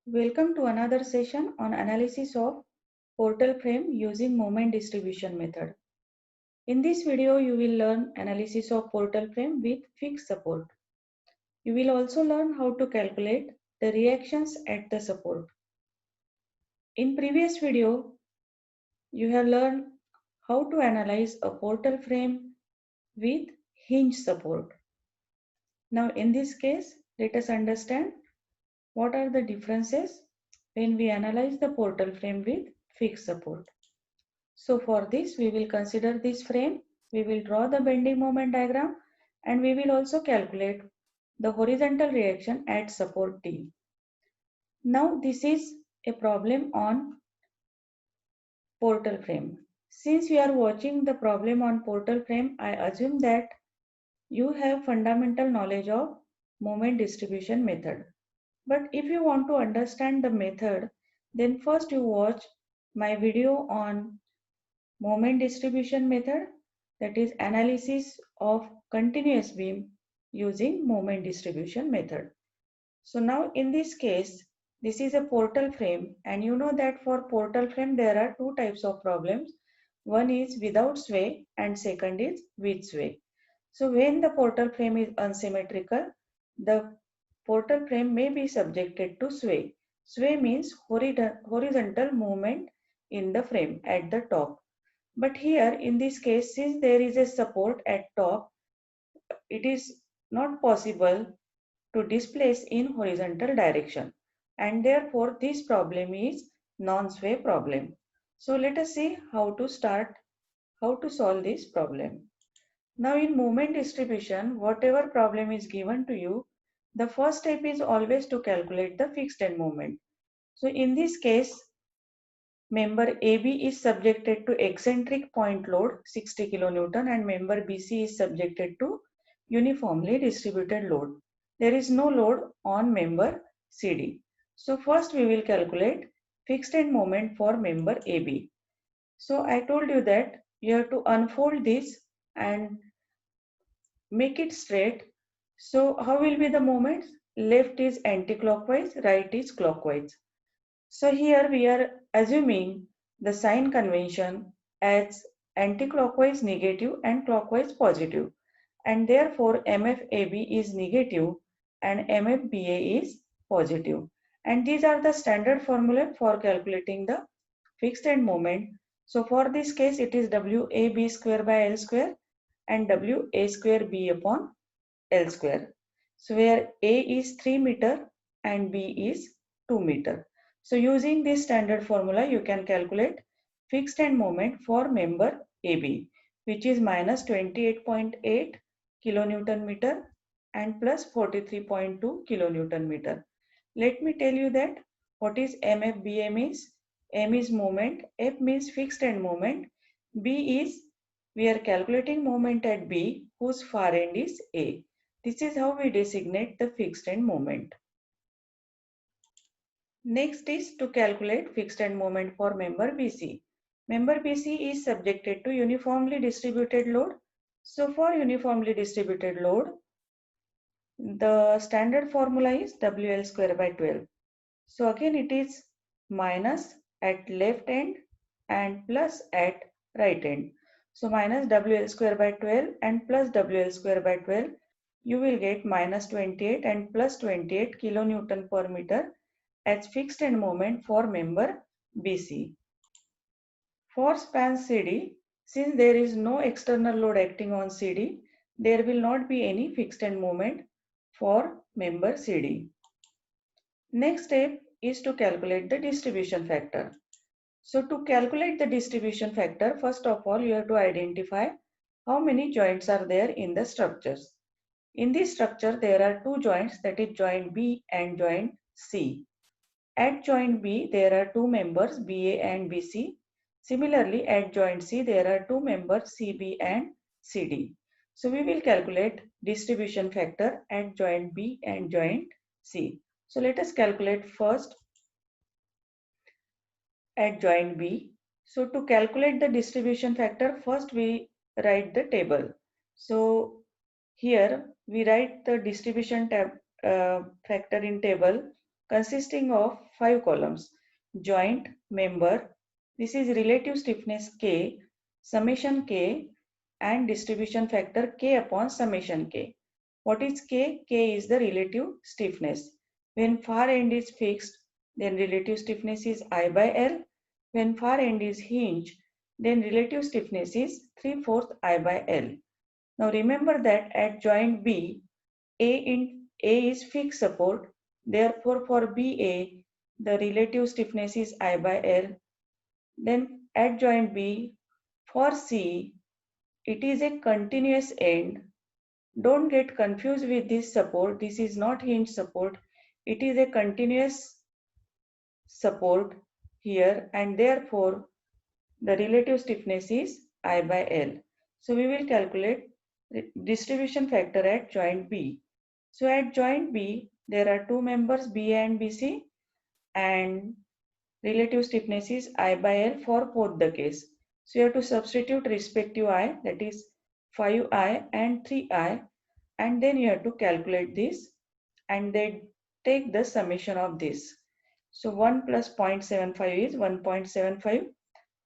Welcome to another session on analysis of portal frame using moment distribution method. In this video, you will learn analysis of portal frame with fixed support. You will also learn how to calculate the reactions at the support. In previous video, you have learned how to analyze a portal frame with hinge support. Now in this case, let us understand what are the differences when we analyze the portal frame with fixed support. So for this, we will consider this frame, we will draw the bending moment diagram, and we will also calculate the horizontal reaction at support T. Now this is a problem on portal frame. Since you are watching the problem on portal frame, I assume that you have fundamental knowledge of moment distribution method. But if you want to understand the method, then first you watch my video on moment distribution method, that is analysis of continuous beam using moment distribution method. So now in this case, this is a portal frame, and you know that for portal frame there are two types of problems. One is without sway and second is with sway. So when the portal frame is unsymmetrical, the portal frame may be subjected to sway. Sway means horizontal movement in the frame at the top. But here in this case, since there is a support at top, it is not possible to displace in horizontal direction, and therefore this problem is non-sway problem. So let us see how to solve this problem. Now in moment distribution, whatever problem is given to you, the first step is always to calculate the fixed end moment. So in this case, member AB is subjected to eccentric point load 60 kN and member BC is subjected to uniformly distributed load. There is no load on member CD. So first we will calculate fixed end moment for member AB. So I told you that you have to unfold this and make it straight. So how will be the moments? Left is anti-clockwise, right is clockwise. So here we are assuming the sign convention as anti-clockwise negative and clockwise positive, and therefore MFAB is negative and MFBA is positive. And these are the standard formula for calculating the fixed end moment. So for this case it is WAB square by L square and WA square B upon L square. So where A is 3 meter and B is 2 meter. So using this standard formula, you can calculate fixed end moment for member AB, which is minus 28.8 kilonewton meter and plus 43.2 kilonewton meter. Let me tell you that what is MFBA means. M is moment, F means fixed end moment, B is we are calculating moment at B whose far end is A. This is how we designate the fixed end moment. Next is to calculate fixed end moment for member BC. Member BC is subjected to uniformly distributed load. So for uniformly distributed load, the standard formula is WL square by 12. So again it is minus at left end and plus at right end. So minus WL square by 12 and plus WL square by 12, you will get minus 28 and plus 28 kilonewton per meter as fixed end moment for member BC. For span CD, since there is no external load acting on CD, there will not be any fixed end moment for member CD. Next step is to calculate the distribution factor. So to calculate the distribution factor, first of all, you have to identify how many joints are there in the structures. In this structure, there are two joints, that is joint B and joint C. At joint B, there are two members BA and BC. Similarly, at joint C, there are two members CB and CD. So we will calculate distribution factor at joint B and joint C. So let us calculate first at joint B. So to calculate the distribution factor, first we write the table. So here we write the distribution factor in table consisting of 5 columns. Joint, member, this is relative stiffness K, summation K, and distribution factor K upon summation K. What is K? K is the relative stiffness. When far end is fixed, then relative stiffness is I by L. When far end is hinged, then relative stiffness is 3/4 I by L. Now remember that at joint B, A is fixed support. Therefore, for BA, the relative stiffness is I by L. Then at joint B, for C, it is a continuous end. Don't get confused with this support. This is not hinge support. It is a continuous support here, and therefore the relative stiffness is I by L. So we will calculate the distribution factor at joint B. So at joint B, there are two members BA and BC, and relative stiffness is I by L for both the case. So you have to substitute respective I, that is 5I and 3I, and then you have to calculate this and then take the summation of this. So 1 plus 0.75 is 1.75,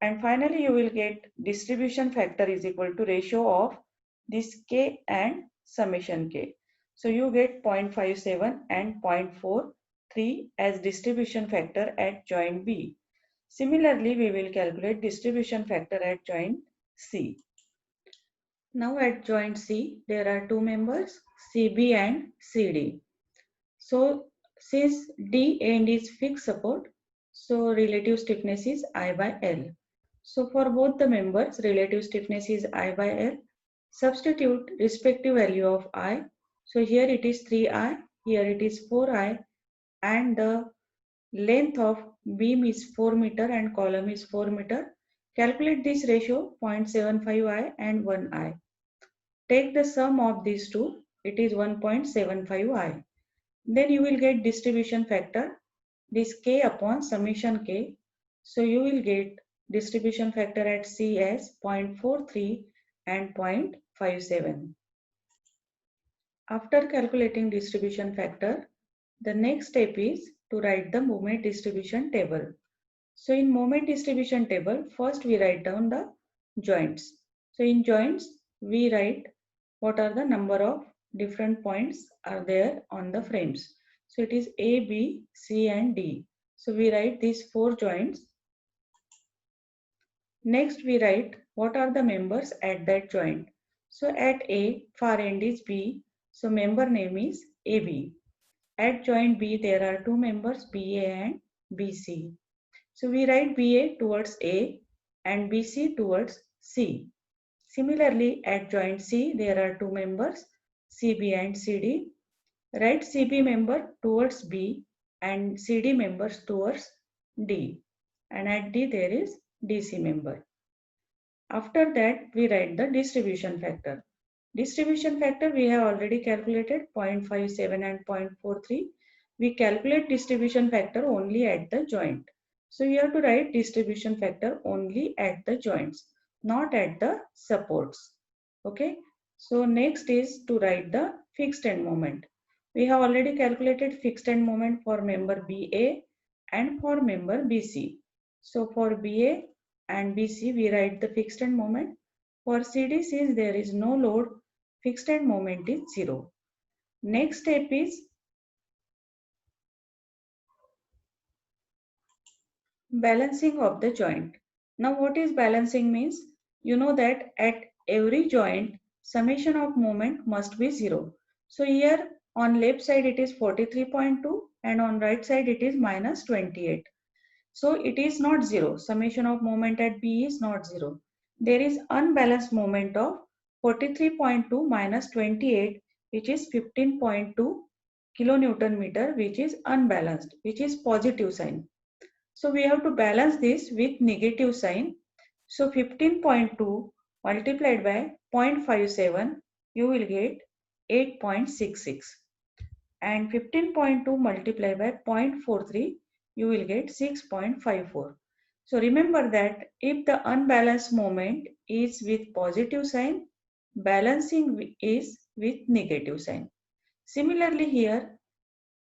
and finally you will get distribution factor is equal to ratio of this K and summation K. So you get 0.57 and 0.43 as distribution factor at joint B. Similarly, we will calculate distribution factor at joint C. Now at joint C, there are two members CB and CD. So since D end is fixed support, so relative stiffness is I by L. So for both the members, relative stiffness is I by L. Substitute respective value of I. So here it is 3I, here it is 4I, and the length of beam is 4 meter and column is 4 meter. Calculate this ratio 0.75I and 1I. Take the sum of these two, it is 1.75I. Then you will get distribution factor, this K upon summation K. So you will get distribution factor at C as 0.43 and 0.57. After calculating distribution factor, the next step is to write the moment distribution table. So in moment distribution table, first we write down the joints. So in joints, we write what are the number of different points are there on the frames. So it is A, B, C and D. So we write these 4 joints. Next we write what are the members at that joint. So at A, far end is B. So member name is AB. At joint B, there are two members BA and BC. So we write BA towards A and BC towards C. Similarly, at joint C, there are two members CB and CD. Write CB member towards B and CD members towards D. And at D, there is DC member. After that, we write the distribution factor. Distribution factor we have already calculated 0.57 and 0.43. We calculate distribution factor only at the joint. So you have to write distribution factor only at the joints, not at the supports. Okay. So next is to write the fixed end moment. We have already calculated fixed end moment for member BA and for member BC. So for BA and BC, we write the fixed end moment. For CD, since there is no load, fixed end moment is 0. Next step is balancing of the joint. Now what is balancing means? You know that at every joint, summation of moment must be 0. So here on left side it is 43.2 and on right side it is minus 28. So it is not 0. Summation of moment at B is not 0. There is unbalanced moment of 43.2 minus 28, which is 15.2 kilonewton meter, which is unbalanced, which is positive sign. So we have to balance this with negative sign. So 15.2 multiplied by 0.57, you will get 8.66. And 15.2 multiplied by 0.43, you will get 6.54. So remember that if the unbalanced moment is with positive sign, balancing is with negative sign. Similarly here,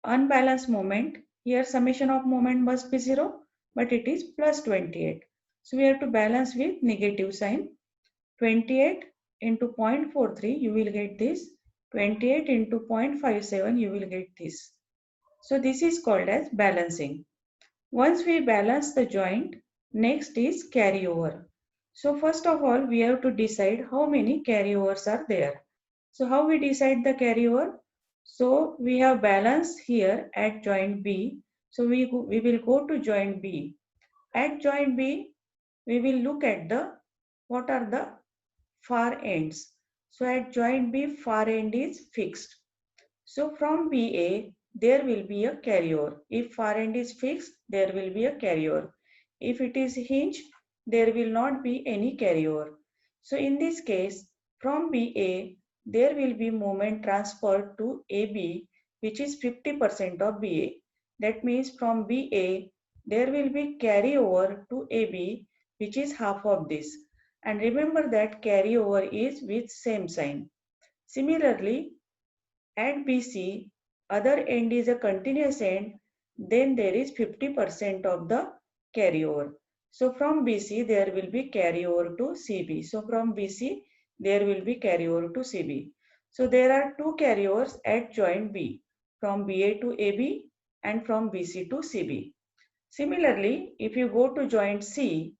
unbalanced moment Here summation of moment must be 0, but it is plus 28. So we have to balance with negative sign. 28 into 0.43 you will get this. 28 into 0.57 you will get this. So this is called as balancing. Once we balance the joint, next is carryover. So first of all, we have to decide how many carryovers are there. So how we decide the carryover? So we have balance here at joint B. So we will go to joint B. At joint B, we will look at what are the far ends. So at joint B, far end is fixed. So from BA, there will be a carryover. If far end is fixed, there will be a carryover. If it is hinged, there will not be any carryover. So in this case, from BA, there will be moment transferred to AB, which is 50% of BA. That means from BA, there will be carryover to AB, which is half of this. And remember that carryover is with same sign. Similarly, at BC, other end is a continuous end, then there is 50% of the carryover. So from BC, there will be carryover to CB. So from BC, there will be carryover to CB. So there are two carryovers at joint B, from BA to AB and from BC to CB. Similarly, if you go to joint C,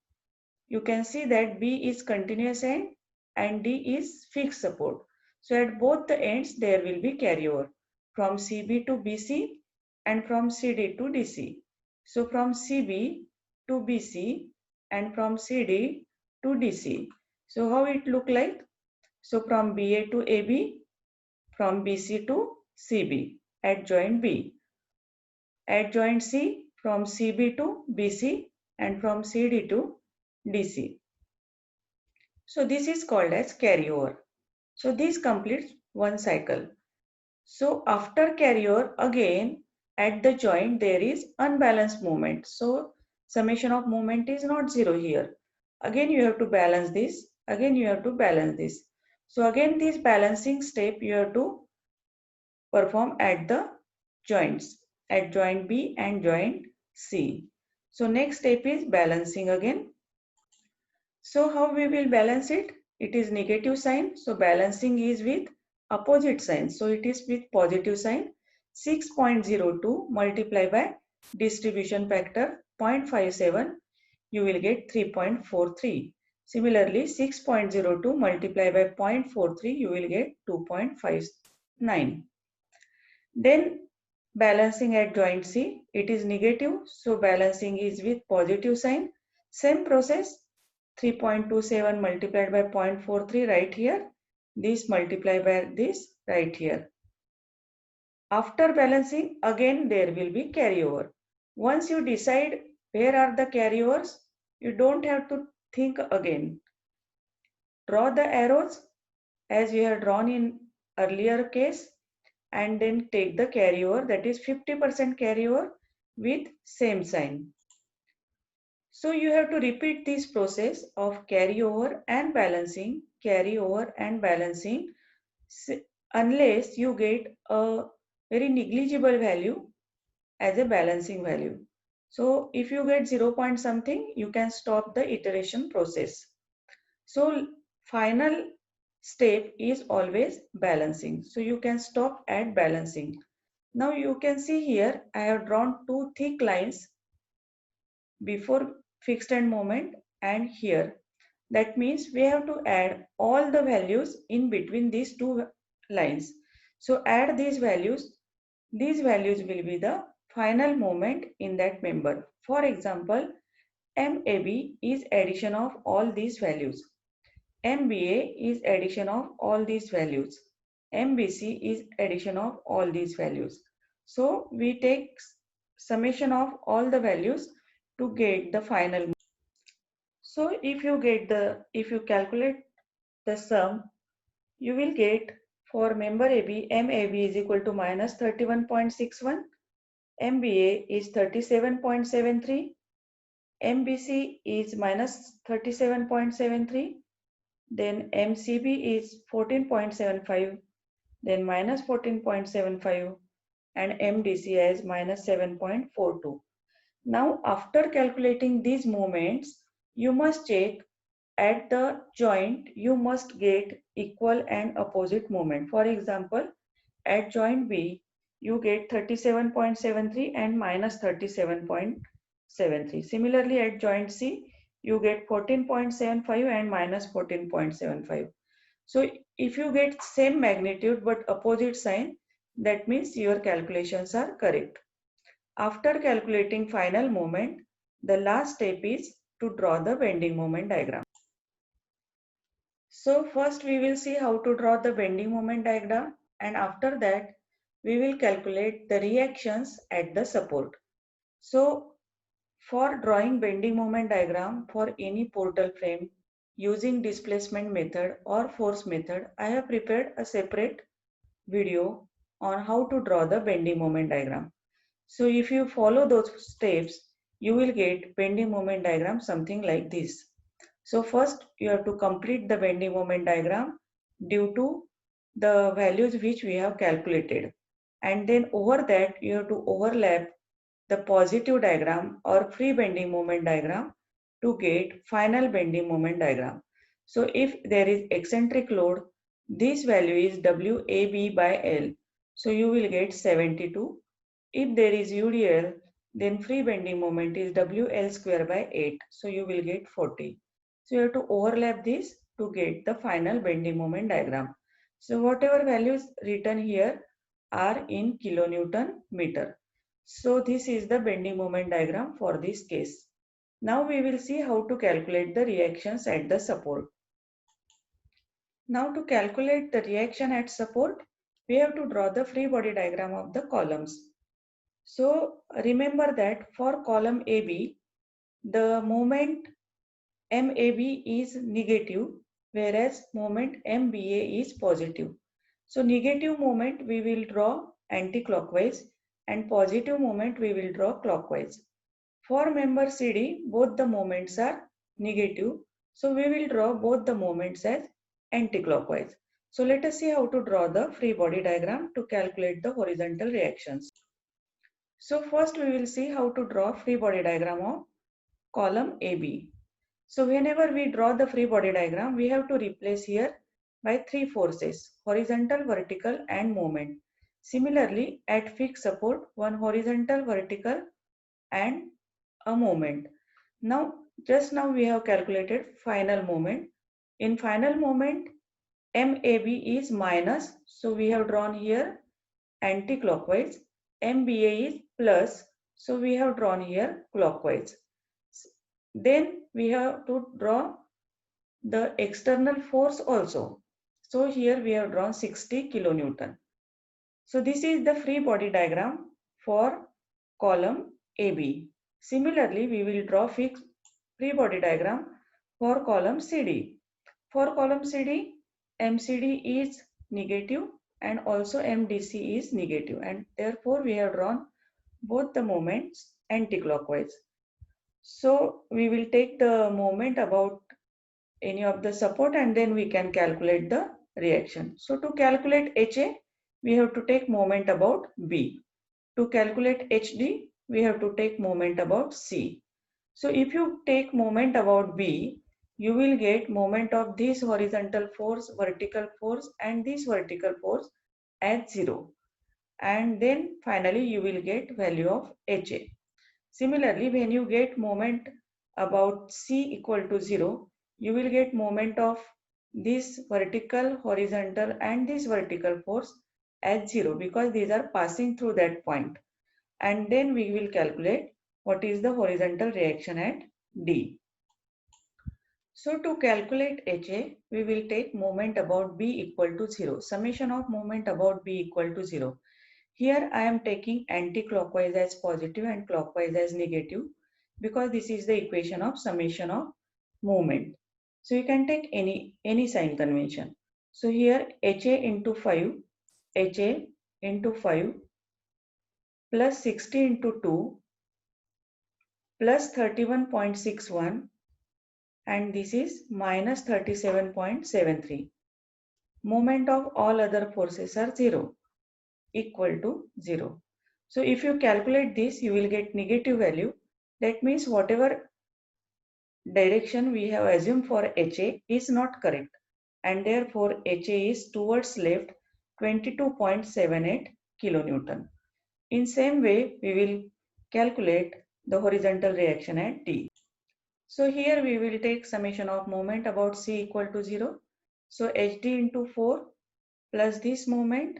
you can see that B is continuous end and D is fixed support. So at both the ends there will be carryover from CB to BC and from CD to DC. So from CB to BC and from CD to DC. So how it look like? So from BA to AB, from BC to CB at joint B. At joint C, from CB to BC and from CD to DC. So this is called as carryover. So this completes one cycle. So after carryover, again at the joint there is unbalanced moment. So summation of moment is not 0 here. Again you have to balance this. Again you have to balance this. So again this balancing step you have to perform at the joints, at joint B and joint C. So next step is balancing again. So how we will balance it? It is negative sign. So balancing is with opposite sign. So it is with positive sign. 6.02 multiplied by distribution factor 0.57, you will get 3.43. Similarly, 6.02 multiplied by 0.43, you will get 2.59. Then balancing at joint C, it is negative. So balancing is with positive sign. Same process. 3.27 multiplied by 0.43 right here. This multiplied by this right here. After balancing, again there will be carryover. Once you decide where are the carryovers, you don't have to think again. Draw the arrows as you have drawn in earlier case and then take the carryover, that is 50% carryover with same sign. So you have to repeat this process of carryover and balancing unless you get a very negligible value as a balancing value. So if you get 0 point something, you can stop the iteration process. So final step is always balancing. So you can stop at balancing. Now you can see here I have drawn two thick lines before fixed end moment and here. That means we have to add all the values in between these two lines. So add these values. These values will be the final moment in that member. For example, MAB is addition of all these values. MBA is addition of all these values. MBC is addition of all these values. So we take summation of all the values to get the final. So if you calculate the sum, you will get for member AB, MAB is equal to minus 31.61, MBA is 37.73, MBC is minus 37.73, then MCB is 14.75, then minus 14.75, and MDC as minus 7.42. Now after calculating these moments, you must check at the joint you must get equal and opposite moment. For example, at joint B, you get 37.73 and minus 37.73. Similarly, at joint C, you get 14.75 and minus 14.75. So if you get same magnitude but opposite sign, that means your calculations are correct. After calculating final moment, the last step is to draw the bending moment diagram. So first we will see how to draw the bending moment diagram, and after that we will calculate the reactions at the support. So for drawing bending moment diagram for any portal frame using displacement method or force method, I have prepared a separate video on how to draw the bending moment diagram. So if you follow those steps, you will get bending moment diagram something like this. So first you have to complete the bending moment diagram due to the values which we have calculated. And then over that you have to overlap the positive diagram or free bending moment diagram to get final bending moment diagram. So if there is eccentric load, this value is WAB by L. So you will get 72. If there is UDL, then free bending moment is WL square by 8. So you will get 40. So you have to overlap this to get the final bending moment diagram. So whatever values written here are in kilonewton meter. So this is the bending moment diagram for this case. Now we will see how to calculate the reactions at the support. Now to calculate the reaction at support, we have to draw the free body diagram of the columns. So remember that for column AB, the moment MAB is negative, whereas moment MBA is positive. So negative moment we will draw anti-clockwise and positive moment we will draw clockwise. For member CD, both the moments are negative. So we will draw both the moments as anti-clockwise. So let us see how to draw the free body diagram to calculate the horizontal reactions. So first we will see how to draw free body diagram of column AB. So whenever we draw the free body diagram, we have to replace here by three forces: horizontal, vertical and moment. Similarly, at fixed support, one horizontal, vertical and a moment. Now, just now we have calculated final moment. In final moment, MAB is minus, so we have drawn here anti-clockwise. MBA is plus, so we have drawn here clockwise. Then we have to draw the external force also. So here we have drawn 60 kilonewton. So this is the free body diagram for column AB. Similarly, we will draw fixed free body diagram for column CD. For column CD, MCD is negative and also MDC is negative, and therefore we have drawn both the moments anti-clockwise. So we will take the moment about any of the support and then we can calculate the reaction. So to calculate HA, we have to take moment about B. To calculate HD, we have to take moment about C. So if you take moment about B, you will get moment of this horizontal force, vertical force and this vertical force as 0. And then finally you will get value of HA. Similarly, when you get moment about C equal to 0, you will get moment of this vertical, horizontal and this vertical force as 0 because these are passing through that point. And then we will calculate what is the horizontal reaction at D. So to calculate HA, we will take moment about B equal to 0. Summation of moment about B equal to 0. Here I am taking anti-clockwise as positive and clockwise as negative because this is the equation of summation of moment. So you can take any sign convention. So here HA into 5, HA into 5 plus 60 into 2 plus 31.61 and this is minus 37.73. Moment of all other forces are 0 equal to 0. So if you calculate this, you will get negative value. That means whatever direction we have assumed for HA is not correct, and therefore HA is towards left 22.78 kilonewton. In same way, we will calculate the horizontal reaction at D. So here we will take summation of moment about C equal to 0. So HD into 4 plus this moment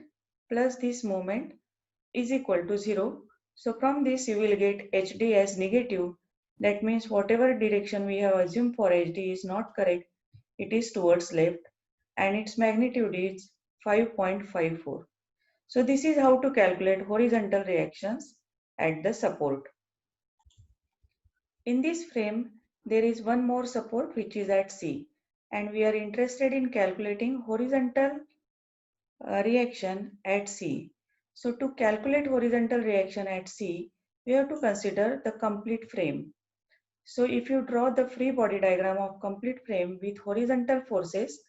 is equal to 0. So from this you will get HD as negative. That means whatever direction we have assumed for HD is not correct. It is towards left and its magnitude is 5.54. So this is how to calculate horizontal reactions at the support. In this frame, there is one more support which is at C, and we are interested in calculating horizontal reaction at C. So to calculate horizontal reaction at C, we have to consider the complete frame. So if you draw the free body diagram of complete frame with horizontal forces,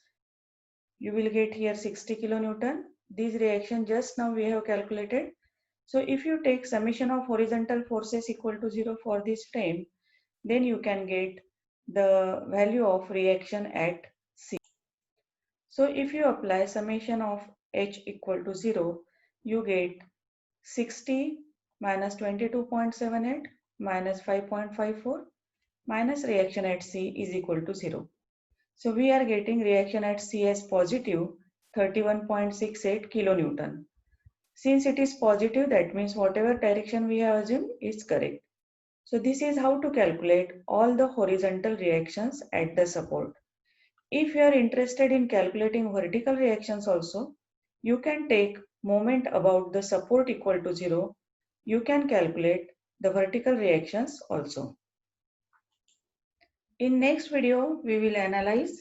you will get here 60 kilonewton. This reaction just now we have calculated. So if you take summation of horizontal forces equal to 0 for this frame, then you can get the value of reaction at C. So if you apply summation of H equal to 0, you get 60 minus 22.78 minus 5.54 minus reaction at C is equal to 0. So we are getting reaction at C as positive 31.68 kilonewton. Since it is positive, that means whatever direction we have assumed is correct. So this is how to calculate all the horizontal reactions at the support. If you are interested in calculating vertical reactions also, you can take moment about the support equal to 0. You can calculate the vertical reactions also. In next video, we will analyze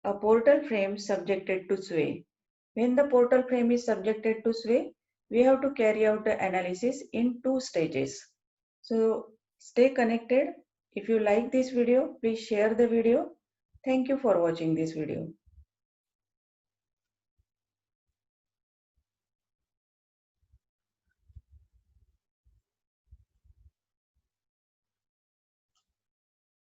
a portal frame subjected to sway. When the portal frame is subjected to sway, we have to carry out the analysis in 2 stages. So stay connected. If you like this video, please share the video. Thank you for watching this video.